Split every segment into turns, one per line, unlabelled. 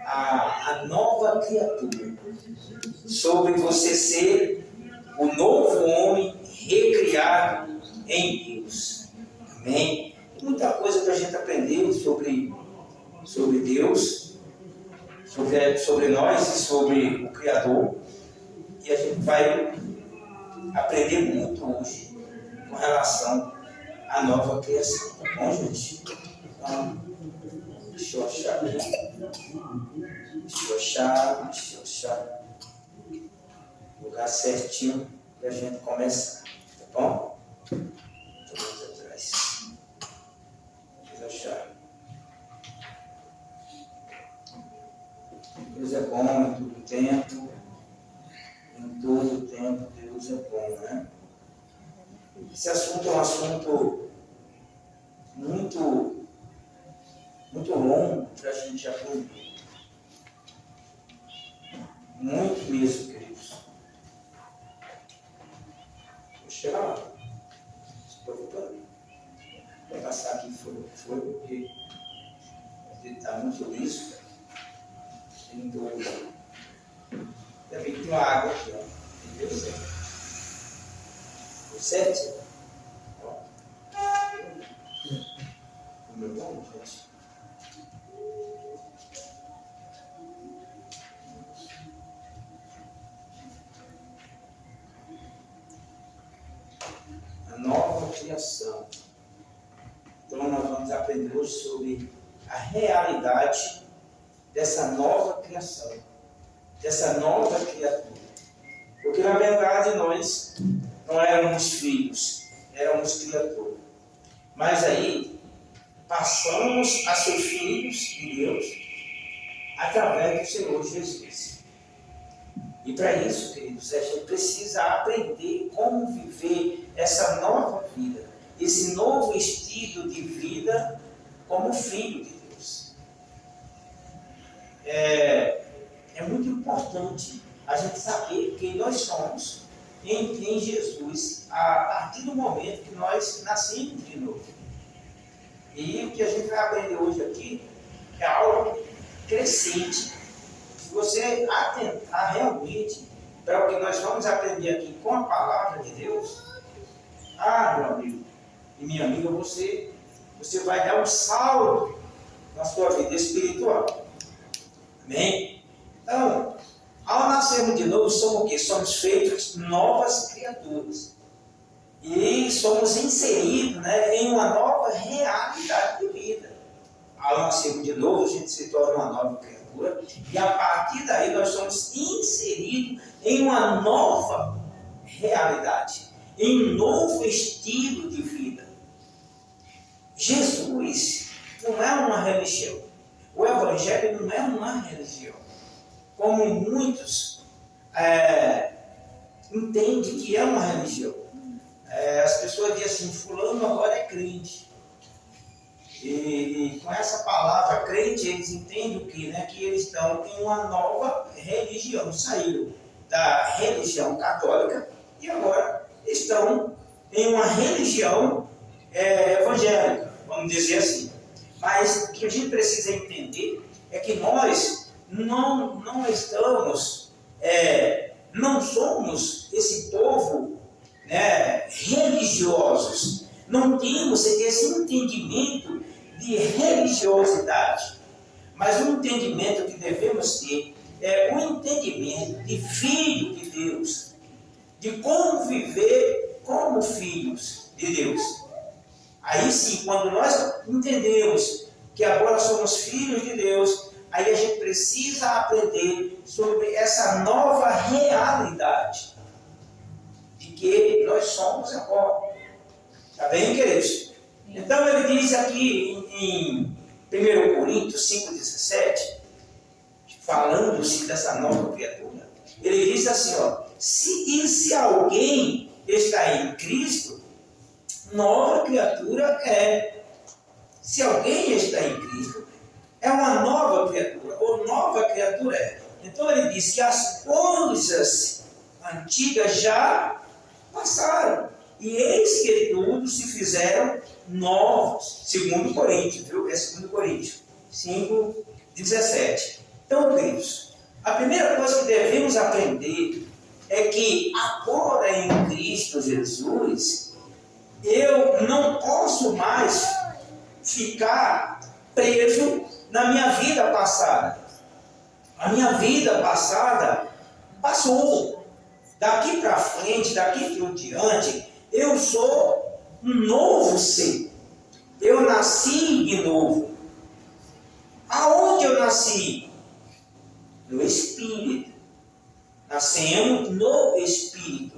a nova criatura, sobre você ser o novo homem recriado em Deus. Amém? Muita coisa para a gente aprender sobre Deus, sobre nós e sobre o Criador. E a gente vai aprender muito hoje com relação à nova criação. Tá bom, gente? Então, deixa eu achar aqui. Deixa eu achar o lugar certinho para a gente começar. Tá bom? Vamos atrás. Deixa eu achar. Deus é bom em todo tempo. Em todo tempo, Deus é bom, né? Esse assunto é um assunto muito longo para a gente aprender. Muito mesmo, queridos. Vou chegar lá. Não se preocupando. Vou passar aqui foi porque está muito liso. Tem dois. Também tem uma água aqui, ó. Deu certo. Deu certo? Ó. Como é bom, gente. A nova criação. Então nós vamos aprender hoje sobre a realidade dessa nova criação, dessa nova criatura. Porque na verdade nós não éramos filhos, éramos criaturas. Mas aí passamos a ser filhos de Deus através do Senhor Jesus. E para isso, queridos, a gente precisa aprender como viver essa nova vida, esse novo estilo de vida como filho de Deus. É muito importante a gente saber quem nós somos em Jesus a partir do momento que nós nascemos de novo. E o que a gente vai aprender hoje aqui é algo crescente. Se você atentar realmente para o que nós vamos aprender aqui com a palavra de Deus, meu amigo e minha amiga, você vai dar um salto na sua vida espiritual. Amém? Então, ao nascermos de novo, somos o quê? Somos feitos novas criaturas. E somos inseridos, em uma nova realidade de vida. Ao nascermos de novo, a gente se torna uma nova criatura. E a partir daí, nós somos inseridos em uma nova realidade. Em um novo estilo de vida. Jesus não é uma religião. O Evangelho não é uma religião. Como muitos entendem que é uma religião. As pessoas dizem assim, fulano agora é crente. E com essa palavra crente, eles entendem o quê? Que eles estão em uma nova religião. Saíram da religião católica e agora estão em uma religião evangélica, vamos dizer assim. Mas o que a gente precisa entender é que nós não estamos, não somos esse povo religiosos. Não temos esse entendimento de religiosidade. Mas o entendimento que devemos ter é o entendimento de filho de Deus. De como viver como filhos de Deus. Aí sim, quando nós entendemos que agora somos filhos de Deus, aí a gente precisa aprender sobre essa nova realidade de que nós somos agora. Está bem, queridos? Então ele diz aqui em 1 Coríntios 5,17, falando-se dessa nova criatura, ele diz assim, se alguém está em Cristo, nova criatura é. Se alguém está em Cristo, é uma nova criatura, ou nova criatura é. Então ele diz que as coisas antigas já passaram, e eis que tudo se fizeram novos. 2 Coríntios, viu? É 2 Coríntios 5, 17. Então, queridos, a primeira coisa que devemos aprender é que agora em Cristo Jesus, eu não posso mais ficar preso na minha vida passada. A minha vida passada passou. Daqui para frente, daqui por diante, eu sou um novo ser. Eu nasci de novo. Aonde eu nasci? No Espírito. Nascemos no Espírito.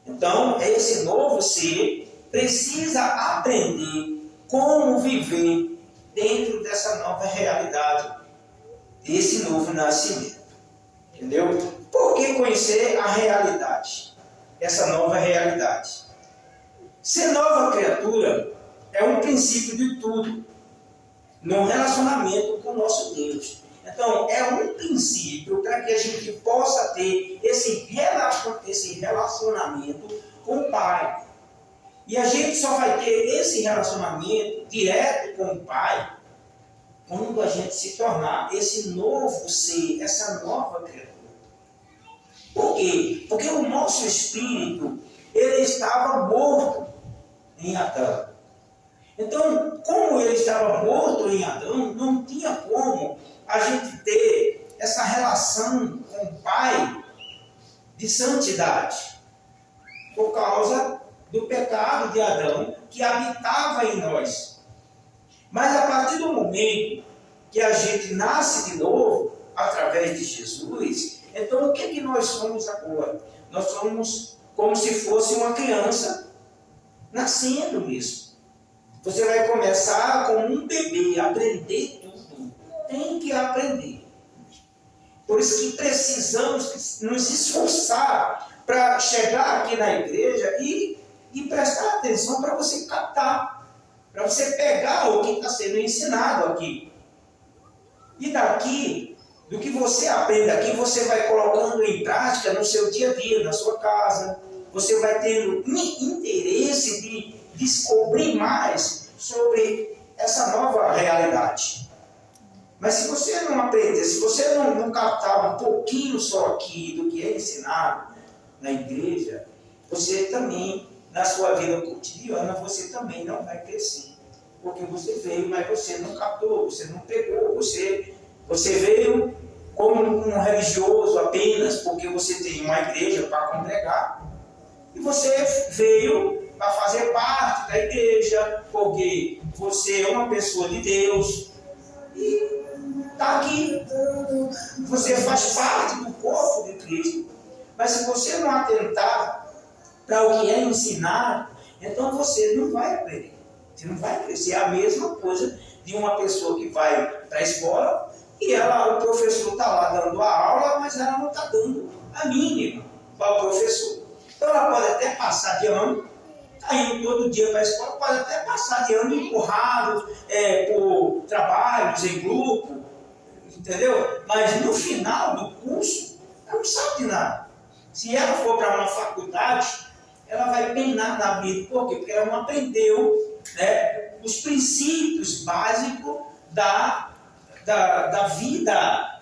Então, esse novo ser precisa aprender como viver dentro dessa nova realidade, desse novo nascimento. Entendeu? Por que conhecer a realidade? Essa nova realidade. Ser nova criatura é um princípio de tudo no relacionamento com o nosso Deus. Então, é um princípio para que a gente possa ter esse relacionamento com o Pai. E a gente só vai ter esse relacionamento direto com o Pai quando a gente se tornar esse novo ser, essa nova criatura. Por quê? Porque o nosso espírito, ele estava morto em Adão. Então, como ele estava morto em Adão, não tinha como a gente ter essa relação com o Pai de santidade, por causa do pecado de Adão que habitava em nós. Mas a partir do momento que a gente nasce de novo, através de Jesus, então o que é que nós somos agora? Nós somos como se fosse uma criança nascendo mesmo. Você vai começar como um bebê, aprender tudo. Tem que aprender. Por isso que precisamos nos esforçar para chegar aqui na igreja e prestar atenção para você captar, para você pegar o que está sendo ensinado aqui. E daqui, do que você aprende aqui, você vai colocando em prática no seu dia a dia, na sua casa. Você vai tendo interesse de descobrir mais sobre essa nova realidade. Mas se você não aprender, se você não captar um pouquinho só aqui do que é ensinado na igreja, você também, na sua vida cotidiana, você também não vai crescer. Porque você veio, mas você não captou, você não pegou, você veio como um religioso apenas, porque você tem uma igreja para congregar, e você veio para fazer parte da igreja, porque você é uma pessoa de Deus, e está aqui, você faz parte do corpo de Cristo. Mas se você não atentar para o que é ensinado, então você não vai aprender. Você não vai crescer. É a mesma coisa de uma pessoa que vai para a escola e o professor está lá dando a aula, mas ela não está dando a mínima para o professor. Então ela pode até passar de ano, está indo todo dia para a escola, pode até passar de ano empurrado por trabalhos em grupo, entendeu? Mas no final do curso, ela não sabe de nada. Se ela for para uma faculdade, ela vai penar na vida. Por quê? Porque ela não aprendeu, né, os princípios básicos da vida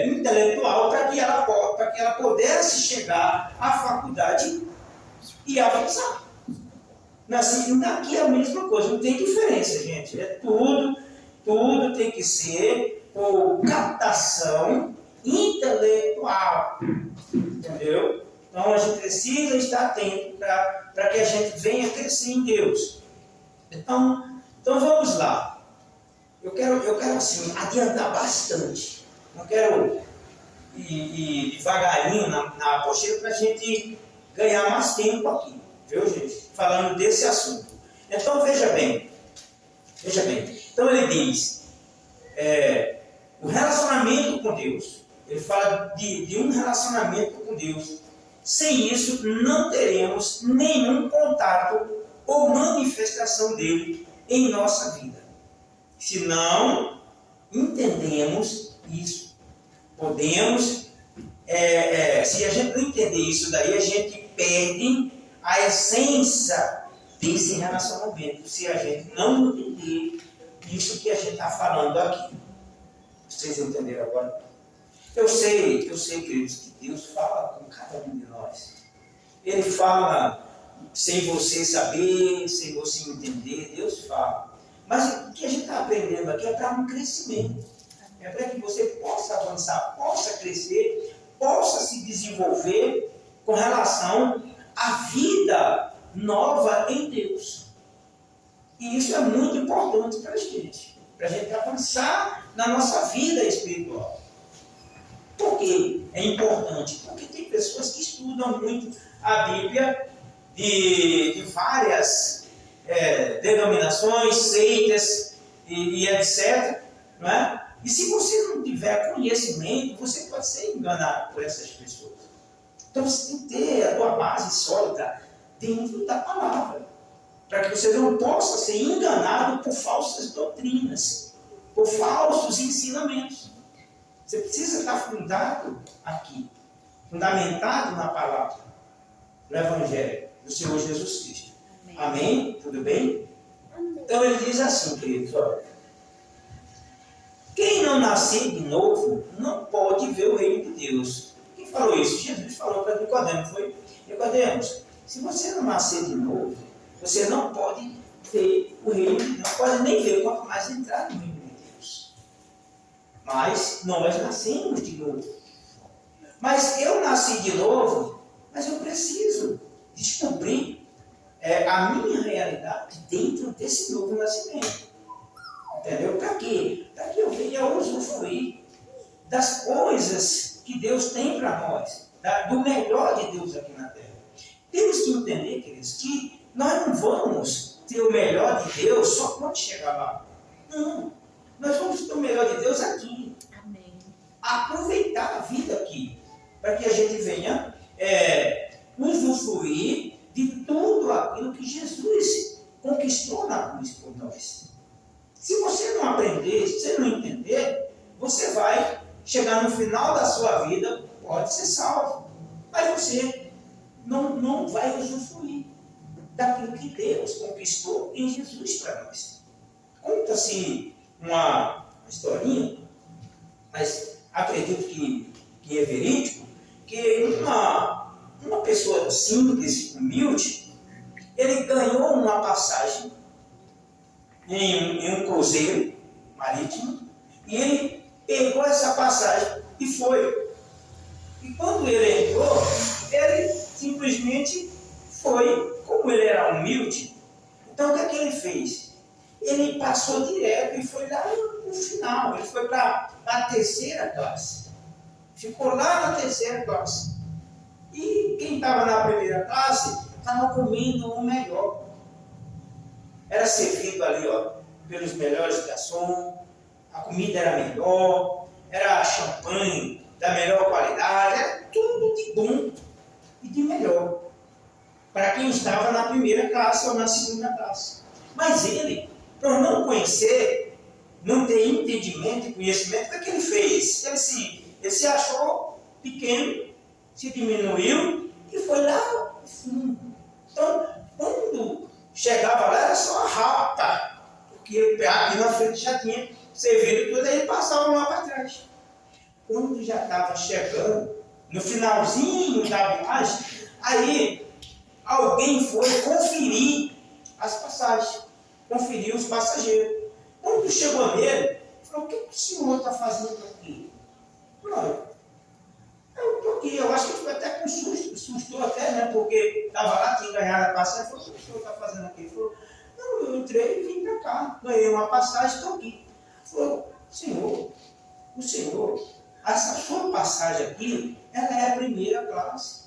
intelectual para que ela pudesse chegar à faculdade e avançar. Assim, daqui é a mesma coisa, não tem diferença, gente. Tudo tem que ser por captação intelectual. Entendeu? Então a gente precisa estar atento para que a gente venha crescer em Deus. Então vamos lá. Eu quero assim, adiantar bastante. Eu quero ir devagarinho na apostila para a gente ganhar mais tempo aqui. Viu, gente? Falando desse assunto. Então veja bem. Então ele diz, o relacionamento com Deus. Ele fala de um relacionamento com Deus. Sem isso, não teremos nenhum contato ou manifestação dele em nossa vida. Se não entendemos isso, podemos, se a gente não entender isso daí, a gente perde a essência desse relacionamento, se a gente não entender isso que a gente está falando aqui. Vocês entenderam agora? Eu sei, queridos, que Deus fala com cada um de nós. Ele fala sem você saber, sem você entender, Deus fala. Mas o que a gente está aprendendo aqui é para um crescimento. É para que você possa avançar, possa crescer, possa se desenvolver com relação à vida nova em Deus. E isso é muito importante para a gente avançar na nossa vida espiritual. Por que é importante? Porque tem pessoas que estudam muito a Bíblia de várias denominações, seitas e etc. Não é? E se você não tiver conhecimento, você pode ser enganado por essas pessoas. Então você tem que ter a tua base sólida dentro da palavra, para que você não possa ser enganado por falsas doutrinas, por falsos ensinamentos. Você precisa estar fundado aqui, fundamentado na palavra, no Evangelho do Senhor Jesus Cristo. Amém? Tudo bem? Então ele diz assim, queridos, olha, quem não nascer de novo não pode ver o reino de Deus. Quem falou isso? Jesus falou para Nicodemo, foi? Nicodemos, se você não nascer de novo, você não pode ver o reino de Deus, não pode nem ver, quanto mais entrar no reino de Deus. Mas nós nascemos de novo. Mas eu nasci de novo, mas eu preciso descobrir a minha realidade dentro desse novo nascimento. Entendeu? Para quê? Para que eu venha usufruir das coisas que Deus tem para nós, do melhor de Deus aqui na Terra. Temos que entender, queridos, que nós não vamos ter o melhor de Deus só quando chegar lá. Não. Nós vamos ter o melhor de Deus aqui.
Amém.
Aproveitar a vida aqui, para que a gente venha usufruir de tudo aquilo que Jesus conquistou na cruz por nós. Se você não aprender, se você não entender, você vai chegar no final da sua vida, pode ser salvo, mas você não vai usufruir daquilo que Deus conquistou em Jesus para nós. Conta-se uma historinha, mas acredito que é verídico, que uma pessoa simples, humilde, ele ganhou uma passagem em um cruzeiro marítimo, e ele pegou essa passagem e foi. E quando ele entrou, ele simplesmente foi, como ele era humilde, então o que é que ele fez? Ele passou direto e foi lá no final, ele foi para a terceira classe. Ficou lá na terceira classe. E quem estava na primeira classe estava comendo o melhor. Era servido ali, ó, pelos melhores garçons, a comida era melhor, era champanhe da melhor qualidade, era tudo de bom e de melhor, para quem estava na primeira classe ou na segunda classe. Mas ele, por não conhecer, não ter entendimento e conhecimento, o que é que ele fez? Ele se achou pequeno, se diminuiu e foi lá no fundo. Então, quando chegava lá, era só a rata, porque aqui na frente já tinha servido tudo, aí ele passava lá para trás. Quando já estava chegando, no finalzinho da viagem, aí alguém foi conferir as passagens, conferir os passageiros. Quando chegou nele, falou: o que o senhor está fazendo aqui? Falou: eu estou aqui. Eu acho que ele ficou até com susto, assustou até, né? Porque estava lá, tinha ganhado a passagem. Falou: o que o senhor está fazendo aqui? Ele falou: não, eu entrei e vim para cá, ganhei uma passagem, estou aqui. Ele falou: o senhor, essa sua passagem aqui, ela é a primeira classe.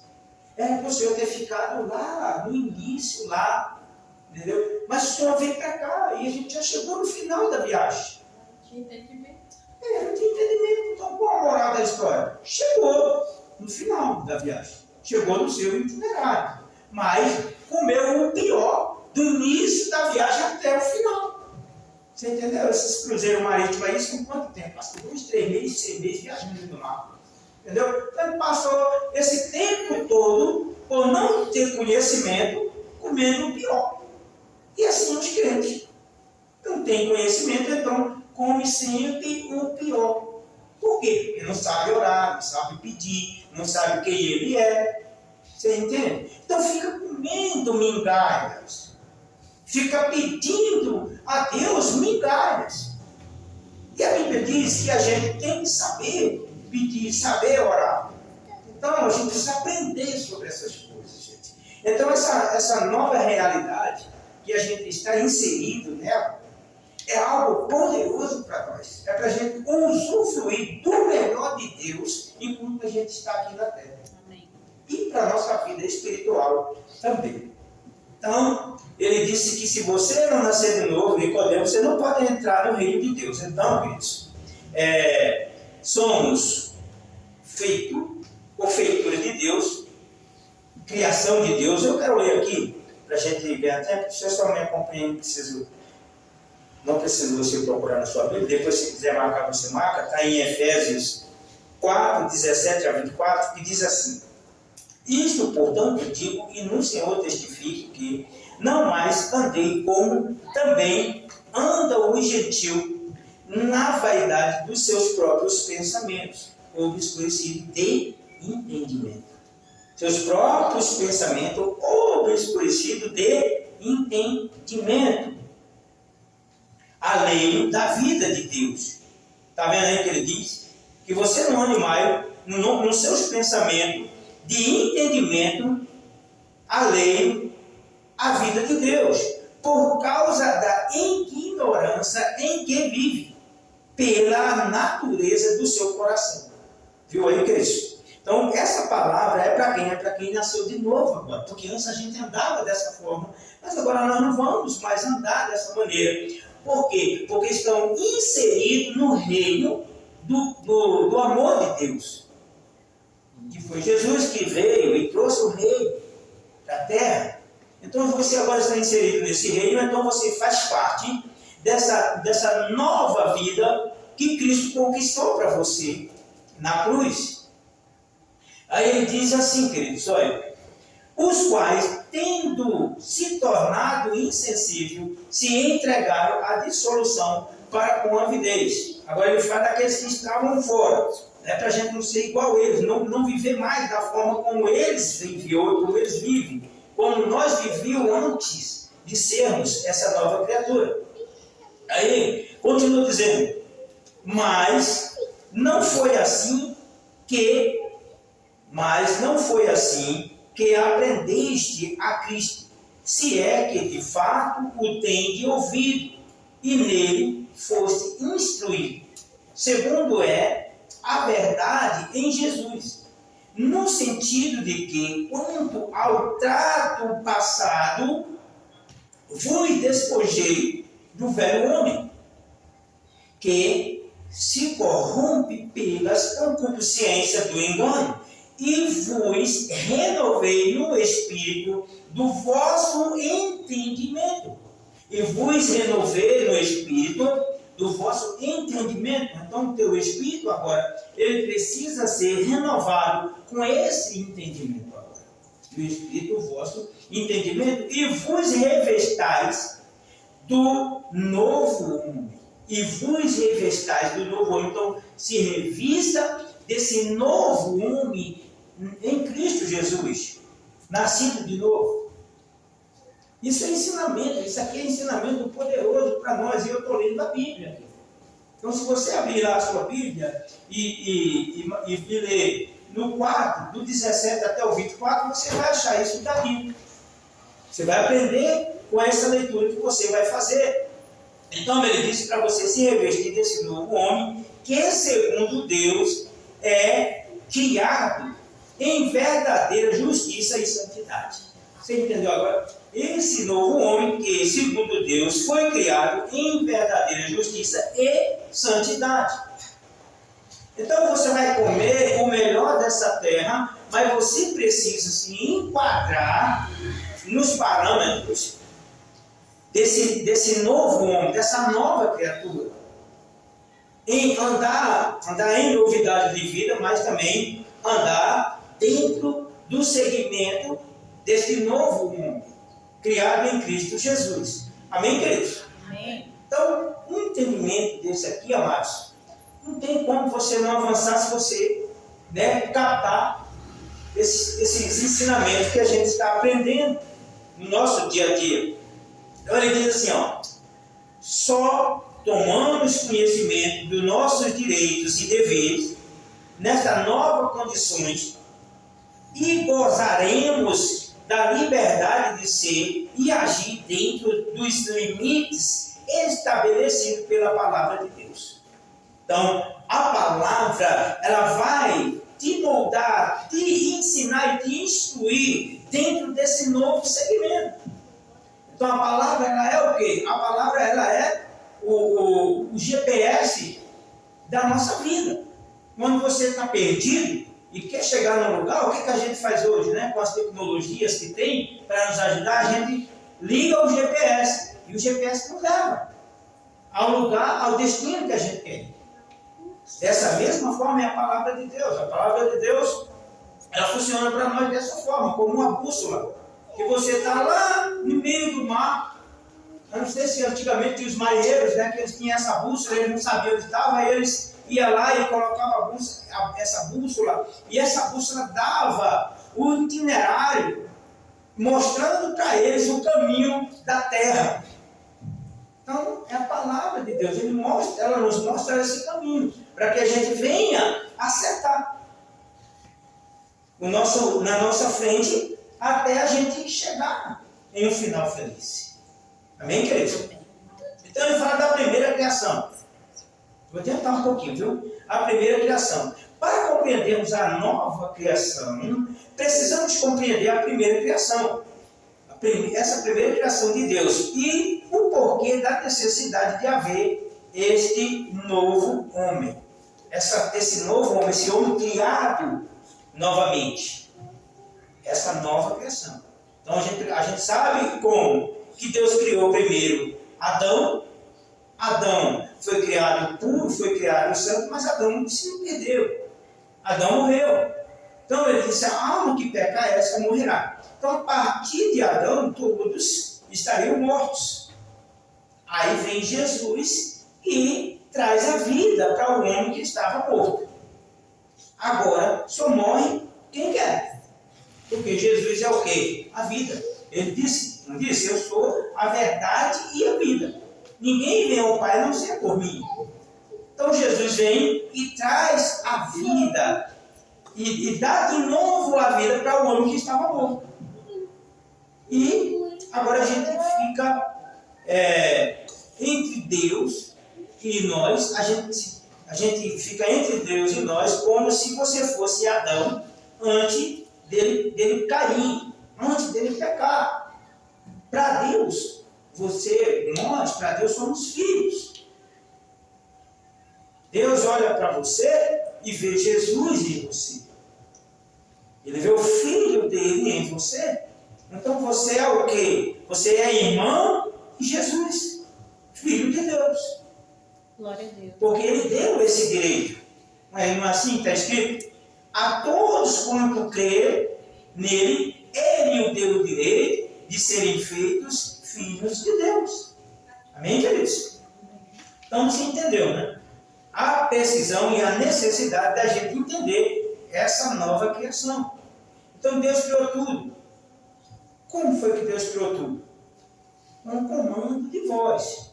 Era para o senhor ter ficado lá, no início, lá, entendeu? Mas o senhor veio para cá e a gente já chegou no final da viagem.
Não tinha entendimento.
Não tinha entendimento. Então, qual a moral da história? Chegou no final da viagem. Chegou no seu itinerário. Mas comeu o pior do início da viagem até o final. Você entendeu? Esses cruzeiros marítimos aí são quanto tempo? Passou 2, 3 meses, 6 meses viajando no mar. Entendeu? Então ele passou esse tempo todo, por não ter conhecimento, comendo o pior. E assim os crentes. Não tem conhecimento, então come sempre o pior. Por quê? Porque não sabe orar, não sabe pedir, não sabe quem ele é. Você entende? Então fica comendo migalhas. Fica pedindo a Deus migalhas. E a Bíblia diz que a gente tem que saber pedir, saber orar. Então a gente precisa aprender sobre essas coisas, gente. Então essa nova realidade que a gente está inserido nela é algo poderoso para nós. É para a gente usufruir do melhor de Deus enquanto a gente está aqui na terra. Amém. E para a nossa vida espiritual também. Então, ele disse que se você não nascer de novo, Nicodemo, você não pode entrar no reino de Deus. Então, queridos, somos feitura de Deus, criação de Deus. Eu quero ler aqui, para a gente ganhar tempo. Se você só me acompanha, não precisa você procurar na sua Bíblia. Depois, se quiser marcar, você marca. Está em Efésios 4, 17 a 24, que diz assim: isto, portanto, digo, e no Senhor testifico que não mais andei como também anda o gentil na vaidade dos seus próprios pensamentos, obscurecido de entendimento. Seus próprios pensamentos obscurecido de entendimento, além da vida de Deus. Está vendo aí que ele diz? Que você não ande mais nos seus pensamentos de entendimento além a vida de Deus, por causa da ignorância em que vive, pela natureza do seu coração. Viu aí, querido? Então, essa palavra é para quem? É para quem nasceu de novo agora, porque antes a gente andava dessa forma, mas agora nós não vamos mais andar dessa maneira. Por quê? Porque estão inseridos no reino do amor de Deus. Que foi Jesus que veio e trouxe o reino da terra. Então você agora está inserido nesse reino, então você faz parte dessa nova vida que Cristo conquistou para você na cruz. Aí ele diz assim, queridos, olha: os quais, tendo se tornado insensível, se entregaram à dissolução para com avidez. Agora ele fala daqueles que estavam fora, para a gente não ser igual a eles, não viver mais da forma como eles viviam, como eles vivem, como nós vivíamos antes de sermos essa nova criatura. Aí continua dizendo: mas não foi assim que aprendeste a Cristo, se é que de fato o tendes ouvido e nele foste instruído, segundo é a verdade em Jesus, no sentido de que, quanto ao trato passado, vos despojei do velho homem, que se corrompe pelas concupiscências do engano, e vos renovei no espírito do vosso entendimento. E vos renovei no espírito do vosso entendimento. Então, o teu espírito agora, ele precisa ser renovado com esse entendimento agora. O espírito, o vosso entendimento. E vos revestais do novo homem. E vos revestais do novo homem. Então, se revista desse novo homem em Cristo Jesus, nascido de novo. Isso é ensinamento, isso aqui é ensinamento poderoso para nós, e eu estou lendo a Bíblia aqui. Então, se você abrir lá a sua Bíblia e ler no 4, do 17 até o 24, você vai achar isso da Bíblia. Você vai aprender com essa leitura que você vai fazer. Então, ele disse para você se revestir desse novo homem, que segundo Deus é criado em verdadeira justiça e santidade. Você entendeu agora? Esse novo homem que, segundo Deus, foi criado em verdadeira justiça e santidade. Então você vai comer o melhor dessa terra, mas você precisa se enquadrar nos parâmetros desse novo homem, dessa nova criatura. Em andar em novidade de vida, mas também andar dentro do segmento desse novo homem, criado em Cristo Jesus. Amém, queridos?
Amém.
Então, um entendimento desse aqui, amados, Não tem como você não avançar se você, captar esses ensinamentos que a gente está aprendendo no nosso dia a dia. Então ele diz assim, só tomamos conhecimento dos nossos direitos e deveres nesta nova condições e gozaremos da liberdade de ser e agir dentro dos limites estabelecidos pela palavra de Deus. Então, a palavra, ela vai te moldar, te ensinar e te instruir dentro desse novo segmento. Então, a palavra, ela é o quê? A palavra, ela é o GPS da nossa vida. Quando você está perdido e quer chegar no lugar, o que a gente faz hoje, com as tecnologias que tem para nos ajudar? A gente liga o GPS e o GPS nos leva ao lugar, ao destino que a gente quer. Dessa mesma forma é a palavra de Deus. A palavra de Deus, ela funciona para nós dessa forma, como uma bússola. Que você está lá no meio do mar. Eu não sei se antigamente tinha os marinheiros, que eles tinham essa bússola, eles não sabiam onde estava, aí eles iam lá e colocavam essa bússola, e essa bússola dava o itinerário, mostrando para eles o caminho da terra. Então, é a palavra de Deus, ela nos mostra esse caminho, para que a gente venha acertar na nossa frente, até a gente chegar em um final feliz. Amém, queridos? Então ele fala da primeira criação. Vou adiantar um pouquinho, viu? A primeira criação. Para compreendermos a nova criação, precisamos compreender a primeira criação. Essa primeira criação de Deus. E o porquê da necessidade de haver este novo homem. Esse novo homem, esse homem criado novamente. Essa nova criação. Então a gente sabe como que Deus criou primeiro Adão. Adão foi criado puro, foi criado santo, mas Adão se perdeu. Adão morreu. Então ele disse, a alma que peca essa morrerá. Então a partir de Adão todos estariam mortos. Aí vem Jesus e traz a vida para o homem que estava morto. Agora só morre quem quer. Porque Jesus é o quê? A vida. Ele disse, não disse? Eu sou a verdade e a vida. Ninguém vem ao Pai a não ser por mim. Então Jesus vem e traz a vida. E dá de novo a vida para o homem que estava morto. E agora a gente fica entre Deus e nós. A gente fica entre Deus e nós como se você fosse Adão antes dele cair, antes dele pecar. Para Deus, nós, para Deus somos filhos. Deus olha para você e vê Jesus em você. Ele vê o Filho dele em você. Então você é o quê? Você é irmão de Jesus, Filho de Deus.
Glória a Deus.
Porque Ele deu esse direito. Não é assim que está escrito? A todos quanto creem nele, Ele o deu o direito de serem feitos filhos de Deus. Amém, queridos? Então você entendeu, né? A precisão e a necessidade da gente entender essa nova criação. Então Deus criou tudo. Como foi que Deus criou tudo? Um comando de voz.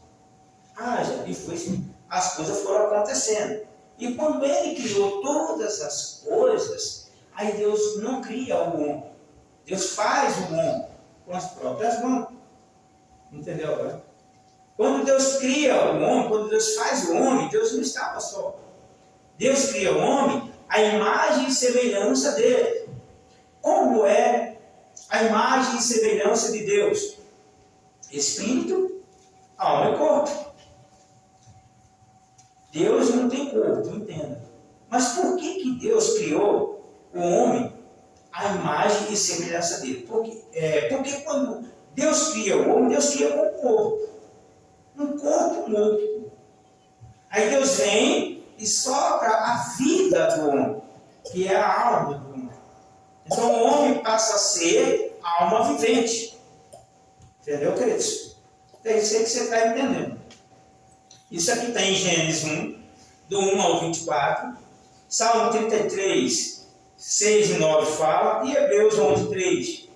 Haja, e foi assim. As coisas foram acontecendo. E quando Ele criou todas as coisas, aí Deus não cria o homem. Deus faz o homem com as próprias mãos. Entendeu agora? Quando Deus cria o homem, quando Deus faz o homem, Deus não estava só. Deus cria o homem à imagem e semelhança dele. Como é a imagem e semelhança de Deus? Espírito, alma e corpo. Deus não tem corpo, entenda. Mas por que Deus criou o homem à imagem e semelhança dele? Porque quando Deus cria o homem, Deus cria com um corpo. Um corpo morto. Aí Deus vem e sopra a vida do homem, que é a alma do homem. Então o homem passa a ser alma vivente. Entendeu, queridos? É isso aí que você está entendendo. Isso aqui está em Gênesis 1, do 1 ao 24, Salmo 33, 6 e 9 fala, e Hebreus 11, 3.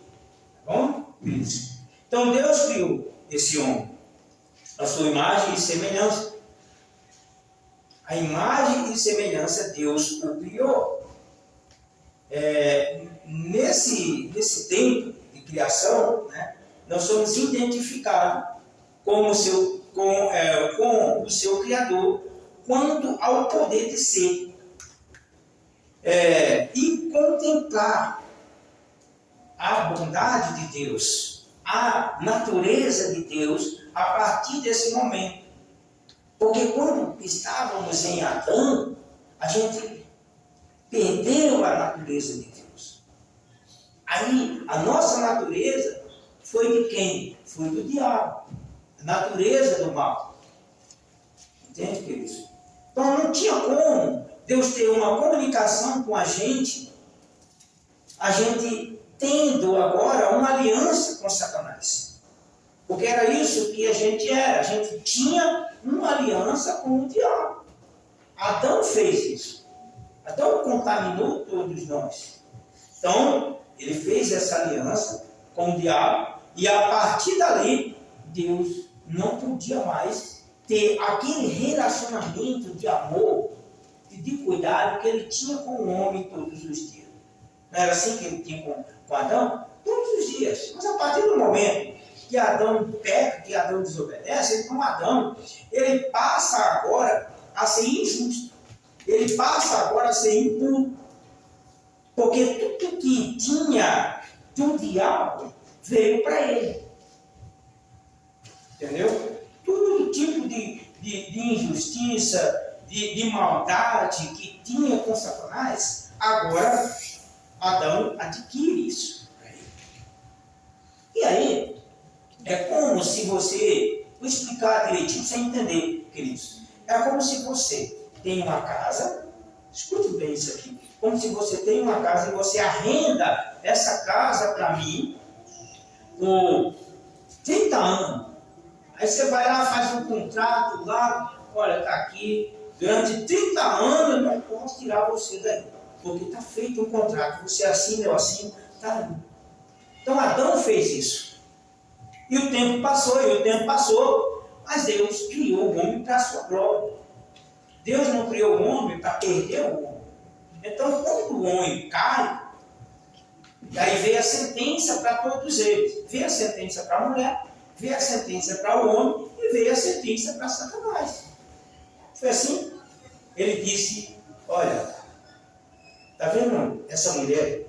Tá bom? Isso. Então Deus criou esse homem, a sua imagem e semelhança. A imagem e semelhança Deus o criou. Nesse tempo de criação, né, nós somos identificados com o seu Criador quanto ao poder de ser. E contemplar a bondade de Deus, a natureza de Deus a partir desse momento. Porque quando estávamos em Adão, a gente perdeu a natureza de Deus. Aí a nossa natureza foi de quem? Foi do diabo. A natureza do mal. Entende, queridos? Então não tinha como Deus ter uma comunicação com a gente tendo agora uma aliança com Satanás. Porque era isso que a gente era. A gente tinha uma aliança com o diabo. Adão fez isso. Adão contaminou todos nós. Então, ele fez essa aliança com o diabo. E a partir dali, Deus não podia mais ter aquele relacionamento de amor e de cuidado que ele tinha com o homem todos os dias. Não era assim que ele tinha com Adão? Todos os dias. Mas a partir do momento que Adão peca, que Adão desobedece, então Adão, ele passa agora a ser injusto. Ele passa agora a ser impuro. Porque tudo que tinha do diabo veio para ele. Entendeu? Todo tipo de injustiça, de maldade que tinha com Satanás, agora Adão adquire isso. E aí, é como se você, vou explicar direitinho para você entender, queridos. É como se você tem uma casa, escute bem isso aqui, como se você tem uma casa e você arrenda essa casa para mim por 30 anos. Aí você vai lá, faz um contrato lá, olha, está aqui, durante 30 anos eu não posso tirar você daí, porque está feito um contrato, você assina, eu assino, está ali. Então Adão fez isso. E o tempo passou, mas Deus criou o homem para a sua glória. Deus não criou o homem para perder o homem. Então, quando o homem cai, aí veio a sentença para todos eles. Veio a sentença para a mulher, veio a sentença para o homem e veio a sentença para Satanás. Foi assim. Ele disse, olha, está vendo essa mulher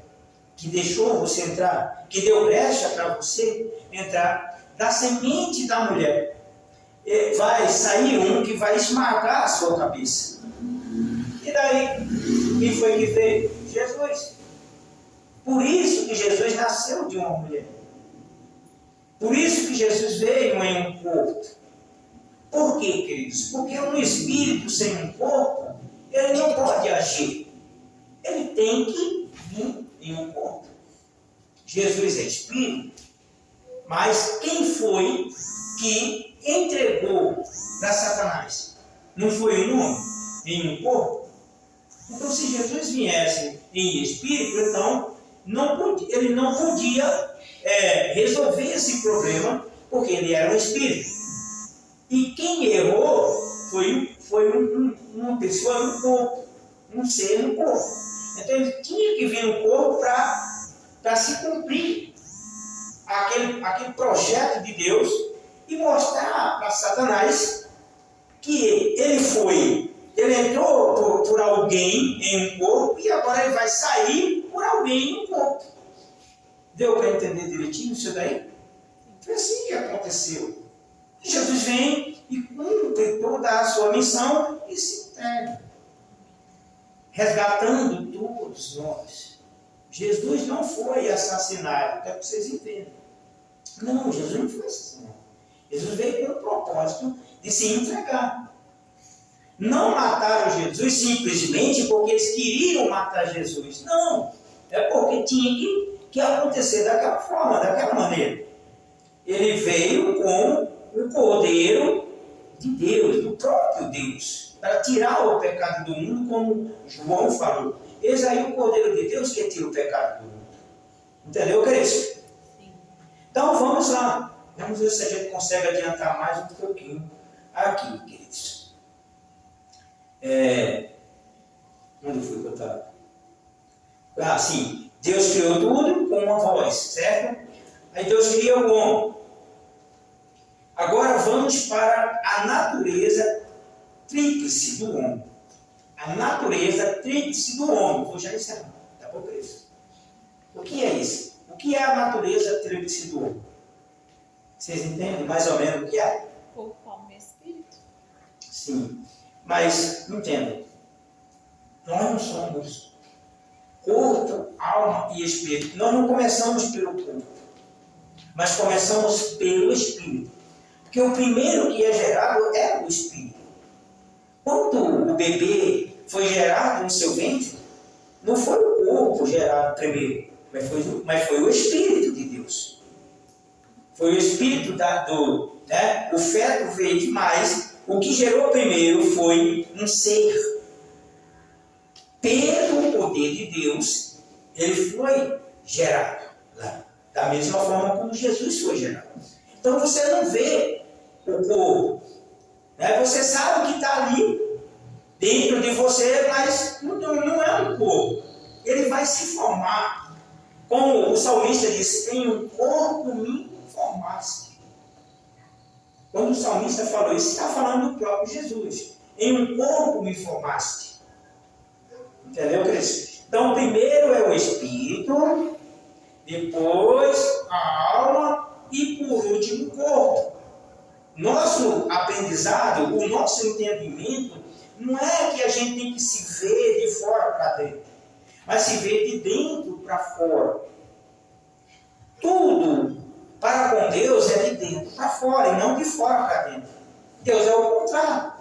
que deixou você entrar, que deu brecha para você entrar, da semente da mulher, vai sair um que vai esmagar a sua cabeça. E daí, quem foi que veio? Jesus. Por isso que Jesus nasceu de uma mulher. Por isso que Jesus veio em um corpo. Por quê, queridos? Porque um espírito sem um corpo, ele não pode agir. Ele tem que vir em um corpo. Jesus é espírito, mas quem foi que entregou para Satanás? Não foi um homem em um corpo? Então, se Jesus viesse em espírito, então ele não podia resolver esse problema, porque ele era um espírito. E quem errou foi uma pessoa no corpo, um ser no corpo. Então ele tinha que vir no corpo para se cumprir aquele projeto de Deus e mostrar para Satanás que ele entrou por alguém em um corpo e agora ele vai sair por alguém em um corpo. Deu para entender direitinho isso daí? Foi assim que aconteceu. Jesus vem e cumpre toda a sua missão e se entrega, resgatando todos nós. Jesus não foi assassinado, quero que vocês entendam. Não, Jesus não foi assassinado. Jesus veio com o propósito de se entregar. Não mataram Jesus simplesmente porque eles queriam matar Jesus. Não, é porque tinha que acontecer daquela forma, daquela maneira. Ele veio com o Cordeiro de Deus, do próprio Deus. para tirar o pecado do mundo, como João falou. Eis aí o Cordeiro de Deus que tira o pecado do mundo. Entendeu, Cristo? Então vamos lá. Vamos ver se a gente consegue adiantar mais um pouquinho aqui, queridos. Onde foi que eu estava? Ah, sim. Deus criou tudo com uma voz, certo? Aí Deus cria o homem. Agora vamos para a natureza tríplice do homem. A natureza tríplice do homem. Vou já encerrar. Tá bom, Cristo? O que é isso? O que é a natureza tríplice do homem? Vocês entendem mais ou menos o que é?
Corpo, alma e espírito.
Sim. Mas, entendam. Nós não somos corpo, alma e espírito. Nós não começamos pelo corpo, mas começamos pelo espírito. Porque o primeiro que é gerado é o espírito. Quando o bebê foi gerado no seu ventre, não foi o corpo gerado primeiro, mas foi o espírito de Deus. Foi o espírito da dor. Né? O feto veio demais. O que gerou primeiro foi um ser. Pelo poder de Deus, ele foi gerado lá. Da mesma forma como Jesus foi gerado. Então você não vê o corpo. Né? Você sabe que está ali dentro de você, mas não é um corpo. Ele vai se formar. Como o salmista disse, em um corpo me formaste. Quando o salmista falou isso, está falando do próprio Jesus. Em um corpo me formaste. Entendeu, Cristo? Então, primeiro é o espírito, depois a alma e, por último, o corpo. Nosso aprendizado, o nosso entendimento, não é que a gente tem que se ver de fora para dentro, mas se ver de dentro para fora. Tudo para com Deus é de dentro para fora e não de fora para dentro. Deus é o contrário.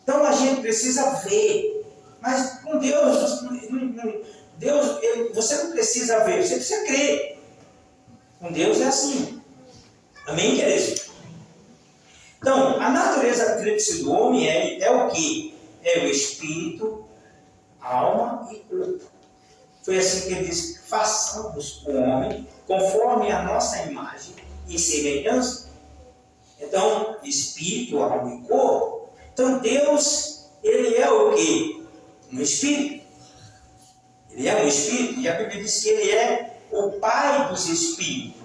Então a gente precisa ver. Mas com Deus, você não precisa ver, você precisa crer. Com Deus é assim. Amém, queridos? Então, a natureza tríplice do homem é o quê? É o espírito, alma e corpo. Foi assim que ele disse: façamos o homem conforme a nossa imagem e semelhança. Então, espírito, alma e corpo. Então, Deus, ele é o quê? Um espírito. Ele é um espírito. E a Bíblia diz que ele é o pai dos espíritos.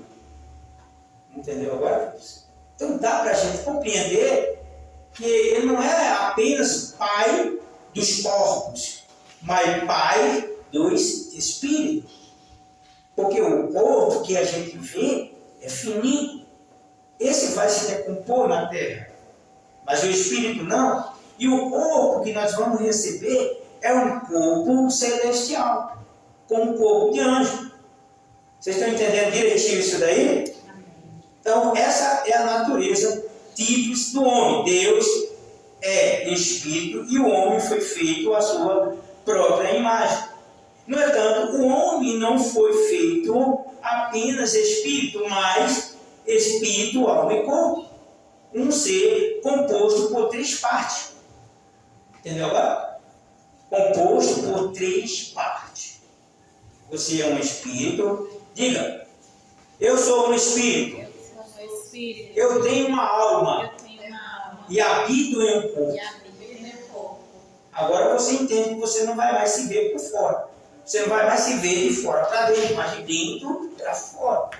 Entendeu agora? Então, dá para a gente compreender que ele não é apenas pai dos corpos, mas pai dos espíritos. Porque o corpo que a gente vê é finito. Esse vai se decompor na terra. Mas o espírito não. E o corpo que nós vamos receber é um corpo celestial, como um corpo de anjo. Vocês estão entendendo direitinho isso daí? Então, essa é a natureza tríplice do homem. Deus é espírito e o homem foi feito à sua própria imagem. No entanto, o homem não foi feito apenas espírito, mas espírito, alma e corpo. Um ser composto por três partes. Entendeu agora? Composto por três partes. Você é um espírito. Diga, eu sou um espírito. Eu tenho uma alma. E habito em um corpo. Agora você entende que você não vai mais se ver por fora. Você não vai mais se ver de fora para dentro, mas de dentro para fora.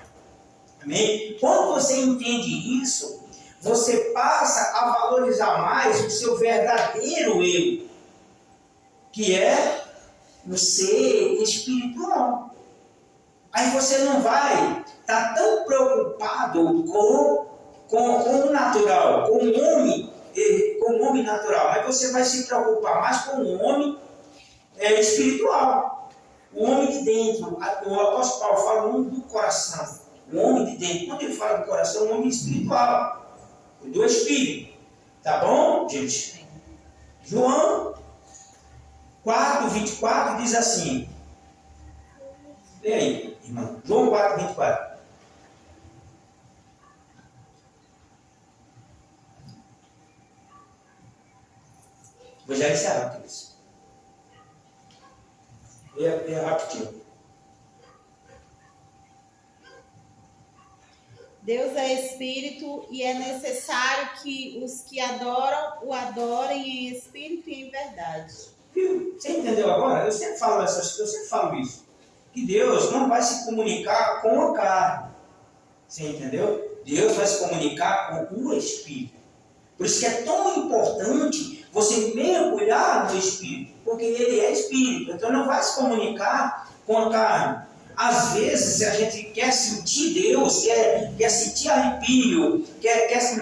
Amém? Quando você entende isso, você passa a valorizar mais o seu verdadeiro eu, que é o ser espiritual. Aí você não vai estar tão preocupado com o natural, com o homem natural, mas você vai se preocupar mais com o homem espiritual, o homem de dentro. O apóstolo Paulo fala o homem do coração, o homem de dentro. Quando ele fala do coração, o homem espiritual, do espírito. Tá bom, gente? João 4:24 diz assim. Lê aí, irmão. João 4:24. Vou já encerrar rápido isso. É rapidinho.
Deus é espírito e é necessário que os que adoram o adorem em espírito e em verdade.
Viu? Você entendeu agora? Eu sempre falo isso. Que Deus não vai se comunicar com a carne. Você entendeu? Deus vai se comunicar com o Espírito. Por isso que é tão importante você mergulhar no Espírito, porque Ele é Espírito, então não vai se comunicar com a carne. Às vezes a gente quer sentir Deus, quer sentir arrepio, quer sentir